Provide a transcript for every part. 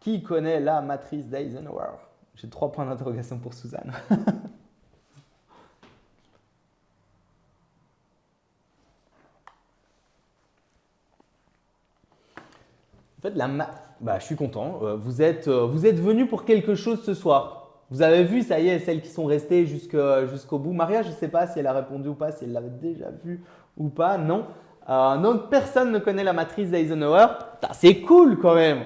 Qui connaît la matrice d'Eisenhower? J'ai 3 points d'interrogation pour Suzanne. En fait, je suis content. Vous êtes venus pour quelque chose ce soir. Vous avez vu, ça y est, celles qui sont restées jusqu'au bout. Maria, je ne sais pas si elle a répondu ou pas, si elle l'avait déjà vu ou pas. Non. Donc, personne ne connaît la matrice d'Eisenhower. C'est cool quand même.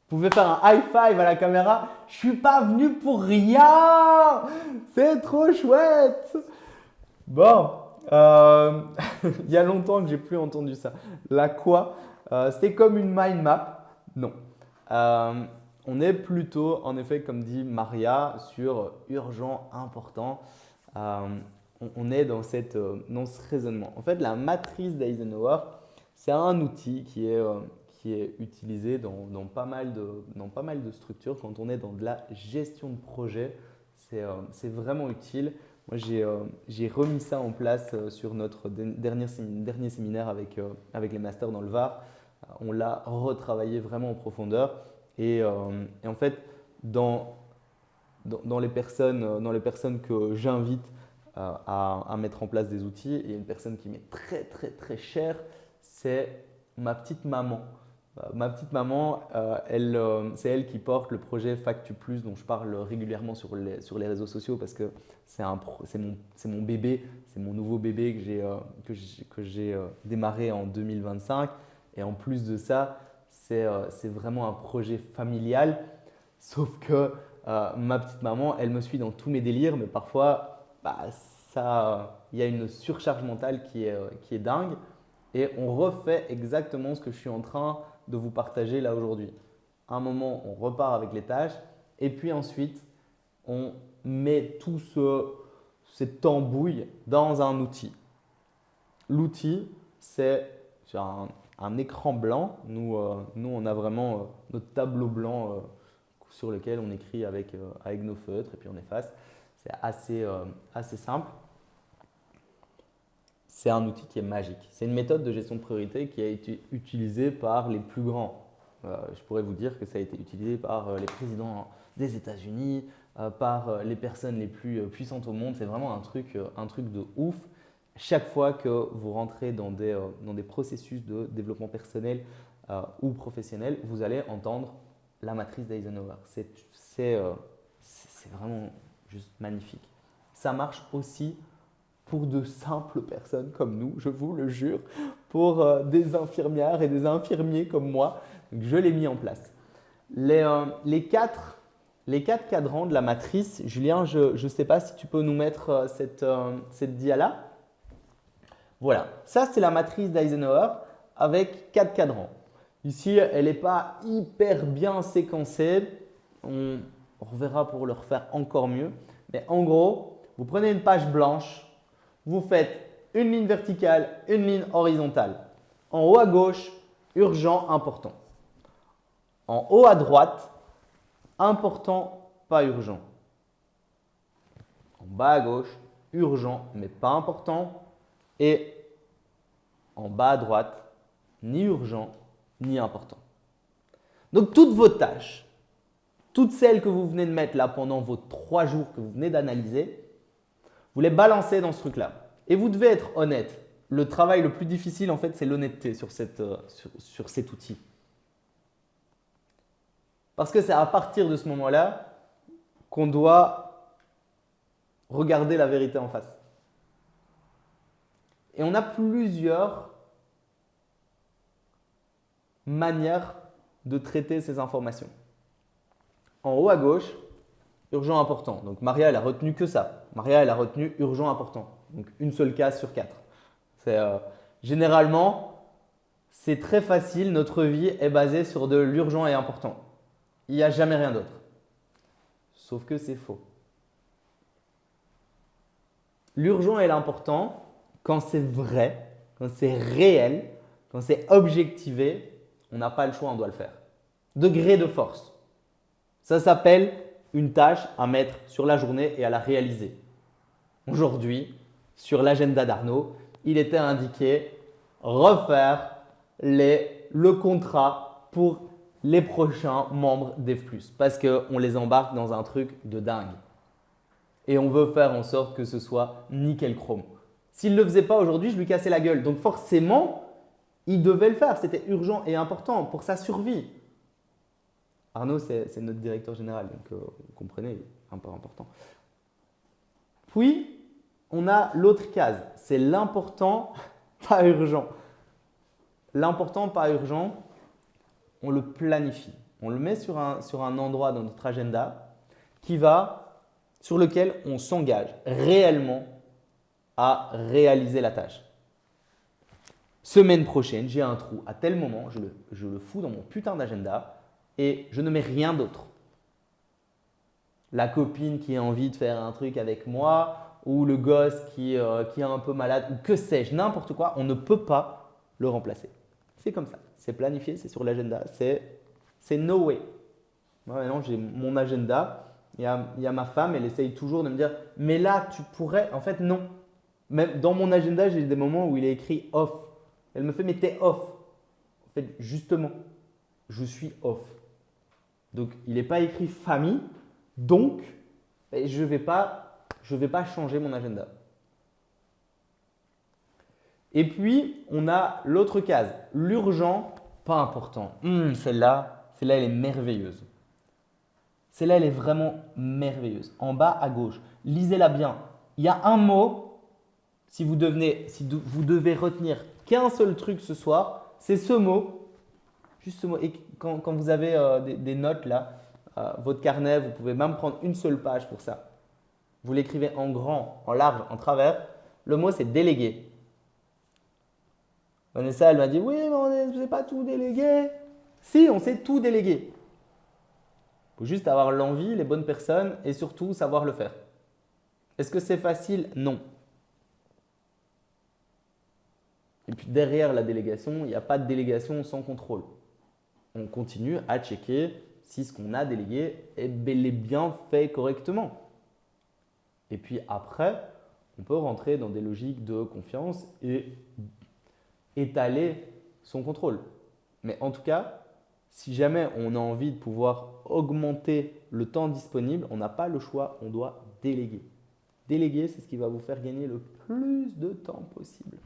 Vous pouvez faire un high five à la caméra. Je suis pas venu pour rien. C'est trop chouette. Bon, il y a longtemps que j'ai plus entendu ça. La quoi? C'est comme une mind map? Non. Euh, on est plutôt, en effet, comme dit Maria, sur urgent, important. Euh, on est dans ce raisonnement. En fait, la matrice d'Eisenhower, c'est un outil qui est utilisé dans pas mal de structures. Quand on est dans de la gestion de projet, c'est vraiment utile. Moi, j'ai remis ça en place sur notre dernier séminaire avec les masters dans le Var. On l'a retravaillé vraiment en profondeur. Et en fait, dans les personnes que j'invite à mettre en place des outils, il y a une personne qui m'est très, très, très chère, c'est ma petite maman. Ma petite maman, c'est elle qui porte le projet Factu Plus dont je parle régulièrement sur les réseaux sociaux parce que c'est mon bébé, c'est mon nouveau bébé que j'ai démarré en 2025. Et en plus de ça, c'est vraiment un projet familial. Sauf que ma petite maman, elle me suit dans tous mes délires, mais parfois, il y a une surcharge mentale qui est dingue. Et on refait exactement ce que je suis en train de vous partager là aujourd'hui. À un moment, on repart avec les tâches et puis ensuite, on met cette tambouille dans un outil. L'outil, c'est sur un écran blanc. Nous, on a vraiment notre tableau blanc sur lequel on écrit avec nos feutres et puis on efface. C'est assez simple. C'est un outil qui est magique. C'est une méthode de gestion de priorité qui a été utilisée par les plus grands. Je pourrais vous dire que ça a été utilisé par les présidents des États-Unis, par les personnes les plus puissantes au monde. C'est vraiment un truc de ouf. Chaque fois que vous rentrez dans des processus de développement personnel ou professionnel, vous allez entendre la matrice d'Eisenhower. C'est vraiment juste magnifique. Ça marche aussi pour de simples personnes comme nous, je vous le jure, pour des infirmières et des infirmiers comme moi. Donc, je l'ai mis en place. Les quatre cadrans de la matrice, Julien, je ne sais pas si tu peux nous mettre cette dia-là. Voilà, ça c'est la matrice d'Eisenhower avec 4 cadrans. Ici, elle n'est pas hyper bien séquencée. On reverra pour le refaire encore mieux. Mais en gros, vous prenez une page blanche, vous faites une ligne verticale, une ligne horizontale. En haut à gauche, urgent, important. En haut à droite, important, pas urgent. En bas à gauche, urgent, mais pas important. Et en bas à droite, ni urgent, ni important. Donc, toutes vos tâches, toutes celles que vous venez de mettre là pendant vos 3 jours que vous venez d'analyser, vous les balancez dans ce truc-là. Et vous devez être honnête. Le travail le plus difficile, en fait, c'est l'honnêteté sur cet outil. Parce que c'est à partir de ce moment-là qu'on doit regarder la vérité en face. Et on a plusieurs manières de traiter ces informations. En haut à gauche, urgent important. Donc Maria, elle a retenu que ça. Maria, elle a retenu urgent important. Donc une seule case sur 4. Généralement, c'est très facile. Notre vie est basée sur de l'urgent et important. Il n'y a jamais rien d'autre. Sauf que c'est faux. L'urgent et l'important, quand c'est vrai, quand c'est réel, quand c'est objectivé, on n'a pas le choix, on doit le faire. Degré de force. Ça s'appelle une tâche à mettre sur la journée et à la réaliser. Aujourd'hui, sur l'agenda d'Arnaud, il était indiqué refaire le contrat pour les prochains membres d'EF+, parce qu'on les embarque dans un truc de dingue. Et on veut faire en sorte que ce soit nickel chrome. S'il ne le faisait pas aujourd'hui, je lui cassais la gueule. Donc forcément, il devait le faire. C'était urgent et important pour sa survie. Arnaud, c'est notre directeur général, donc vous comprenez, un peu important. Puis, on a l'autre case, c'est l'important, pas urgent. L'important, pas urgent, on le planifie. On le met sur un endroit dans notre agenda sur lequel on s'engage réellement à réaliser la tâche. Semaine prochaine, j'ai un trou. À tel moment, je le fous dans mon putain d'agenda et je ne mets rien d'autre. La copine qui a envie de faire un truc avec moi ou le gosse qui est un peu malade ou que sais-je, n'importe quoi, on ne peut pas le remplacer. C'est comme ça. C'est planifié, c'est sur l'agenda. C'est no way. Moi, maintenant, j'ai mon agenda. Il y a ma femme, elle essaye toujours de me dire « mais là, tu pourrais… » En fait, non. Même dans mon agenda, j'ai des moments où il est écrit « off ». Elle me fait « mais t'es off ». En fait, justement, je suis off. Donc, il n'est pas écrit « famille ». Donc, je ne vais pas changer mon agenda. Et puis, on a l'autre case, l'urgent, pas important. Celle-là, elle est merveilleuse. Celle-là, elle est vraiment merveilleuse. En bas à gauche, lisez-la bien. Il y a un mot, si vous devez retenir qu'un seul truc ce soir, c'est ce mot, juste ce mot. Et quand vous avez des notes là, votre carnet, vous pouvez même prendre une seule page pour ça. Vous l'écrivez en grand, en large, en travers. Le mot, c'est déléguer. Vanessa, elle m'a dit « oui, mais on ne sait pas tout déléguer ». Si, on sait tout déléguer. Il faut juste avoir l'envie, les bonnes personnes et surtout savoir le faire. Est-ce que c'est facile? Non. Et puis derrière la délégation, il n'y a pas de délégation sans contrôle. On continue à checker si ce qu'on a délégué est bel et bien fait correctement. Et puis après, on peut rentrer dans des logiques de confiance et étaler son contrôle. Mais en tout cas, si jamais on a envie de pouvoir augmenter le temps disponible, on n'a pas le choix, on doit déléguer. Déléguer, c'est ce qui va vous faire gagner le plus de temps possible.